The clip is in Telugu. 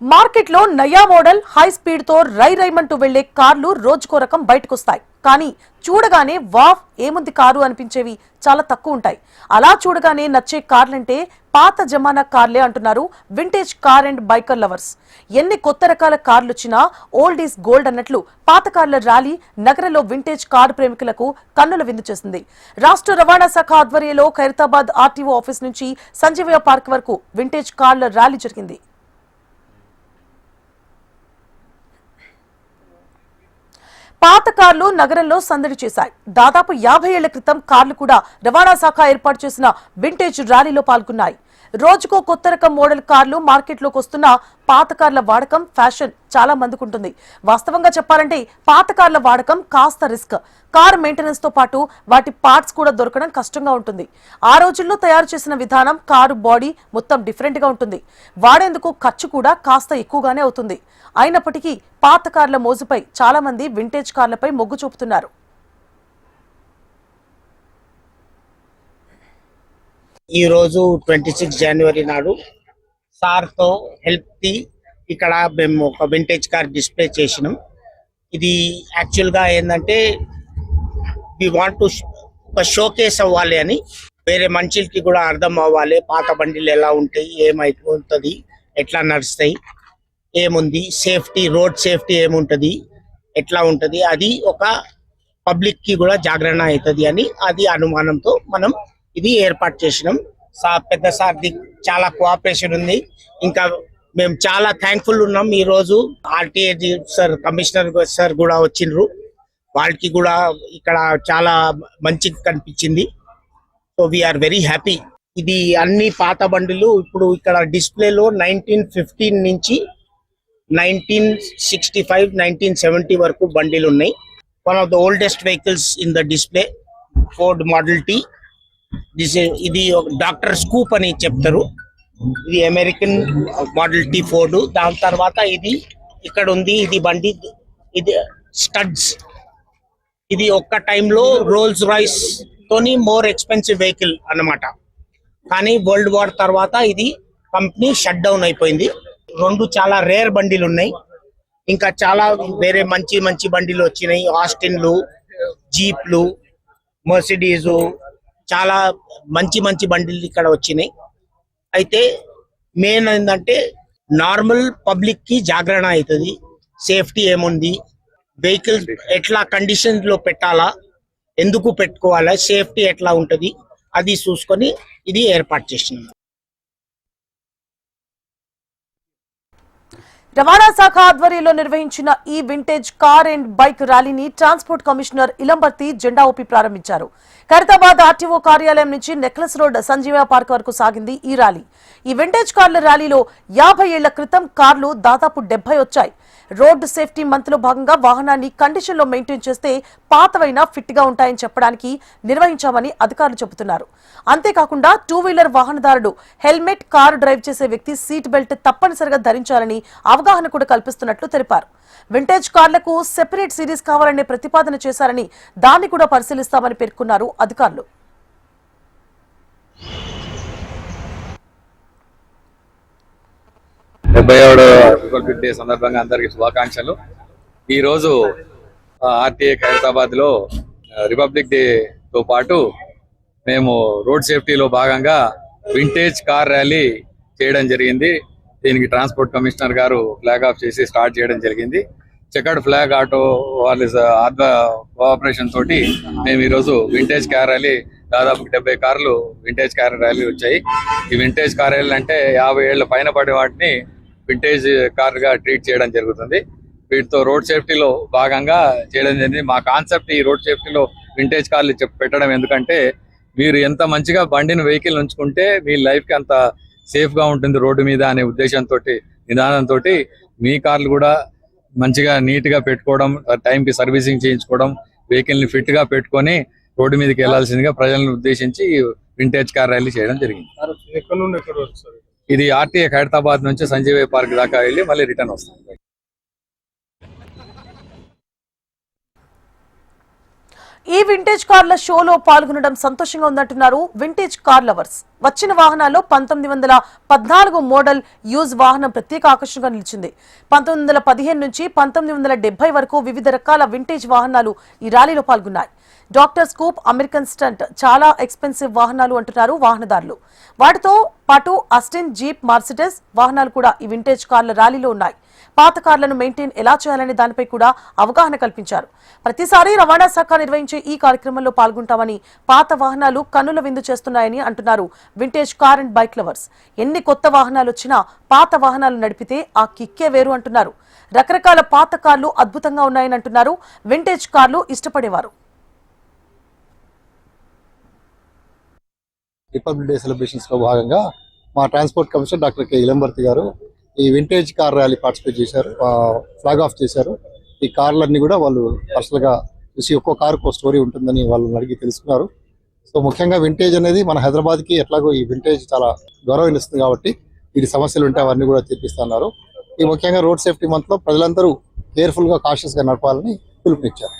మార్కెట్లో నయా మోడల్ హై స్పీడ్ తో రైమంటూ వెళ్లే కార్లు రోజుకో రకం బయటకొస్తాయి. కానీ చూడగానే వావ్ ఏముంది కారు అనిపించేవి చాలా తక్కువ ఉంటాయి. అలా చూడగానే నచ్చే కార్లంటే పాత జమానా కార్లే అంటున్నారు vintage car and biker lovers. ఎన్ని కొత్త రకాల కార్లు వచ్చినా ఓల్డ్ ఈజ్ గోల్డ్ అన్నట్లు పాత కార్ల ర్యాలీ నగరంలో వింటేజ్ కార్ ప్రేమికులకు కన్నుల విందు చేసింది. రాష్ట్ర రవాణా శాఖ ఆధ్వర్యంలో ఖైరతాబాద్ ఆర్టీఓ ఆఫీస్ నుంచి సంజీవయ్య పార్క్ వరకు వింటేజ్ కార్ల ర్యాలీ జరిగింది. పాత కార్లు నగరంలో సందడి చేశాయి. దాదాపు 50 ఏళ్ల క్రితం కార్లు కూడా రవాణా శాఖ ఏర్పాటు చేసిన వింటేజ్ ర్యాలీలో పాల్గొన్నాయి. రోజుకో కొత్త రకం మోడల్ కార్లు మార్కెట్లోకి వస్తున్న పాత కార్ల వాడకం ఫ్యాషన్ చాలా మందికి ఉంటుంది. వాస్తవంగా చెప్పాలంటే పాత కార్ల వాడకం కాస్త రిస్క్. కార్ మెయింటెనెన్స్ తో పాటు వాటి పార్ట్స్ కూడా దొరకడం కష్టంగా ఉంటుంది. ఆ రోజుల్లో తయారు చేసిన విధానం కారు బాడీ మొత్తం డిఫరెంట్ గా ఉంటుంది. వాడేందుకు ఖర్చు కూడా కాస్త ఎక్కువగానే అవుతుంది. అయినప్పటికీ పాత కార్ల మోజుపై చాలా మంది వింటేజ్ కార్లపై మొగ్గు చూపుతున్నారు. ఈ రోజు 26 జనవరి నాడు సార్తో హెల్ప్ ఇక్కడ మేము ఒక వింటేజ్ కార్ డిస్ప్లే చేసినాం. ఇది యాక్చువల్గా ఏంటంటే వి వాంట్ టు ఒక షోకేస్ అవ్వాలి అని, వేరే మనుషులకి కూడా అర్థం అవ్వాలి పాత బండిలు ఎలా ఉంటాయి, ఏమైతుంది, ఎట్లా నడుస్తాయి, ఏముంది సేఫ్టీ, రోడ్ సేఫ్టీ ఏముంటుంది, ఎట్లా ఉంటుంది, అది ఒక పబ్లిక్కి కూడా జాగరణ అవుతుంది అని అది అనుమానంతో మనం ఇది ఏర్పాటు చేసినాం. పెద్ద సార్ది చాలా కోఆపరేషన్ ఉంది. ఇంకా మేము చాలా థ్యాంక్ఫుల్ ఉన్నాం. ఈ రోజు ఆర్టీఏ సార్, కమిషనర్ సార్ కూడా వచ్చిండ్రు. వాళ్ళకి కూడా ఇక్కడ చాలా మంచిగా కనిపించింది. So we are very happy. ఇది అన్ని పాత బండిలు ఇప్పుడు ఇక్కడ డిస్ప్లేలో 1915 నుంచి 1965, 1970 వరకు బండిలు ఉన్నాయి. One of the oldest vehicles in the display Ford model tea. ఇది డాక్టర్ స్కూప్ అని చెప్తారు. ఇది అమెరికన్ మోడల్ టీ ఫోర్డ్. దాని తర్వాత ఇది ఇక్కడ ఉంది, ఇది బండి, ఇది స్టడ్స్. ఇది ఒక్క టైంలో రోల్స్ రాయ్స్ తోని మోర్ ఎక్స్పెన్సివ్ వెహికల్ అన్నమాట. కానీ వరల్డ్ వార్ తర్వాత ఇది కంపెనీ షట్ డౌన్ అయిపోయింది. రెండు చాలా రేర్ బండిలు ఉన్నాయి. ఇంకా చాలా వేరే మంచి మంచి బండిలు వచ్చినాయి. ఆస్టిన్లు, జీప్లు, మర్సిడీసు, చాలా మంచి మంచి బండిలు ఇక్కడ వచ్చినాయి. అయితే మెయిన్ ఏంటంటే నార్మల్ పబ్లిక్ కి జాగరణ అవుతుంది. సేఫ్టీ ఏముంది, వెహికల్ ఎట్లా కండిషన్ లో పెట్టాలా, ఎందుకు పెట్టుకోవాలా, సేఫ్టీ ఎట్లా ఉంటుంది, అది చూసుకొని ఇది ఏర్పాటు చేసినాం. రవాణా శాఖ ఆధ్వర్యంలో నిర్వహించిన ఈ వింటేజ్ కార్ అండ్ బైక్ ర్యాలీని ట్రాన్స్పోర్ట్ కమిషనర్ ఇలంబర్తి జెండా ఊపి ప్రారంభించారు. ఖైరతాబాద్ ఆర్టీఓ కార్యాలయం నుంచి నెక్లెస్ రోడ్ సంజీవయ్య పార్క్ వరకు సాగింది ఈ ర్యాలీ. ఈ వింటేజ్ కార్ల ర్యాలీలో 50 ఏళ్ల క్రితం కార్లు దాదాపు 70 వచ్చాయి. రోడ్డు సేఫ్టీ మంత్ లో భాగంగా వాహనాన్ని కండిషన్ లో మెయింటైన్ చేస్తే పాతవైనా ఫిట్ గా ఉంటాయని చెప్పడానికి నిర్వహించామని అధికారులు చెబుతున్నారు. అంతేకాకుండా 2 వీలర్ వాహనదారుడు హెల్మెట్, కారు డ్రైవ్ చేసే వ్యక్తి సీట్ బెల్ట్ తప్పనిసరిగా ధరించాలని అవగాహన కూడా కల్పిస్తున్నట్లు తెలిపారు. వింటేజ్ కార్లకు సెపరేట్ సిరీస్ కావాలనే ప్రతిపాదన చేశారని, దాన్ని కూడా పరిశీలిస్తామని పేర్కొన్నారు అధికారులు. రిపబ్లిక్ డే సందర్భంగా అందరికి శుభాకాంక్షలు. ఈ రోజు ఆర్టీఏ ఖైరతాబాద్ లో రిపబ్లిక్ డే తో పాటు మేము రోడ్ సేఫ్టీలో భాగంగా వింటేజ్ కార్ ర్యాలీ చేయడం జరిగింది. దీనికి ట్రాన్స్పోర్ట్ కమిషనర్ గారు ఫ్లాగ్ ఆఫ్ చేసి స్టార్ట్ చేయడం జరిగింది. చెకర్డ్ ఫ్లాగ్ ఆటో వాళ్ళ కోఆపరేషన్ తోటి మేము ఈరోజు వింటేజ్ కార్ ర్యాలీ, దాదాపు 70 కార్లు వింటేజ్ కార్ ర్యాలీ వచ్చాయి. ఈ వింటేజ్ కార్ ర్యాలీ అంటే 50 ఏళ్ల పైన పడే వాటిని వింటేజ్ కార్గా ట్రీట్ చేయడం జరుగుతుంది. వీటితో రోడ్ సేఫ్టీలో భాగంగా చేయడం జరిగింది. మా కాన్సెప్ట్ ఈ రోడ్ సేఫ్టీలో వింటేజ్ కార్లు పెట్టడం ఎందుకంటే, మీరు ఎంత మంచిగా బండిని వెహికల్ ఉంచుకుంటే మీ లైఫ్కి అంత సేఫ్గా ఉంటుంది రోడ్డు మీద అనే ఉద్దేశంతో, నిదానంతో మీ కార్లు కూడా మంచిగా నీట్గా పెట్టుకోవడం, టైంకి సర్వీసింగ్ చేయించుకోవడం, వెహికల్ని ఫిట్గా పెట్టుకొని రోడ్డు మీదకి వెళ్లాల్సిందిగా ప్రజలను ఉద్దేశించి వింటేజ్ కార్ ర్యాలీ చేయడం జరిగింది. ఇది ఆర్టీఏ ఖైరతాబాద్ నుంచి సంజీవయ్య పార్క్ దాకా వెళ్ళి మళ్ళీ రిటర్న్ వస్తాం. ఈ వింటేజ్ కార్ల షోలో పాల్గొనడం సంతోషంగా ఉందంటున్నారు వింటేజ్ కార్ లవర్స్. వచ్చిన వాహనాల్లో 1914 మోడల్ యూజ్ వాహనం ప్రత్యేక ఆకర్షణగా నిలిచింది. 1915 నుంచి 1970 వరకు వివిధ రకాల వింటేజ్ వాహనాలు ఈ ర్యాలీలో పాల్గొన్నాయి. డాక్టర్ స్కూప్, అమెరికన్ స్టంట్ చాలా ఎక్స్పెన్సివ్ వాహనాలు అంటున్నారు వాహనదారులు. వాటితో పాటు అస్టిన్, జీప్, మర్సిడెస్ వాహనాలు కూడా ఈ వింటేజ్ కార్ల ర్యాలీలో ఉన్నాయి. పాత కార్లను మెయింటైన్ ఎలా చేయాలనే దానిపై కూడా అవగాహన కల్పించారు. ప్రతిసారి రవాణా శాఖ నిర్వహించే ఈ కార్యక్రమంలో పాల్గొంటామని, పాత వాహనాలు కన్నుల విందు చేస్తున్నాయని అంటున్నారు vintage car and bike lovers. ఎన్ని కొత్త వాహనాలు వచ్చినా పాత వాహనాలు నడిపితే ఆ కిక్కే వేరు అంటున్నారు. రకరకాల పాత కార్లు అద్భుతంగా ఉన్నాయని అంటున్నారు వింటేజ్ కార్లు ఇష్టపడేవారు. రిపబ్లిక్ డే సెలబ్రేషన్స్ లో భాగంగా మా transport commissioner doctor K Ilambarthi గారు ఈ వింటేజ్ కార్ ర్యాలీ పార్టిసిపేట్ చేశారు, ఫ్లాగ్ ఆఫ్ చేశారు. ఈ కార్లన్నీ కూడా వాళ్ళు పర్సనల్ గా చూసి ఒక్కో కారుకు స్టోరీ ఉంటుందని వాళ్ళని అడిగి తెలుసుకున్నారు. సో ముఖ్యంగా వింటేజ్ అనేది మన హైదరాబాద్ కి ఎట్లాగో ఈ వింటేజ్ చాలా గౌరవం ఇస్తుంది కాబట్టి వీటి సమస్యలు ఉంటే అవన్నీ కూడా తీర్పిస్తున్నారు. ఈ ముఖ్యంగా రోడ్ సేఫ్టీ మంత్ లో ప్రజలందరూ కేర్ఫుల్ గా, కాషియస్ గా నడపాలని పిలుపునిచ్చారు.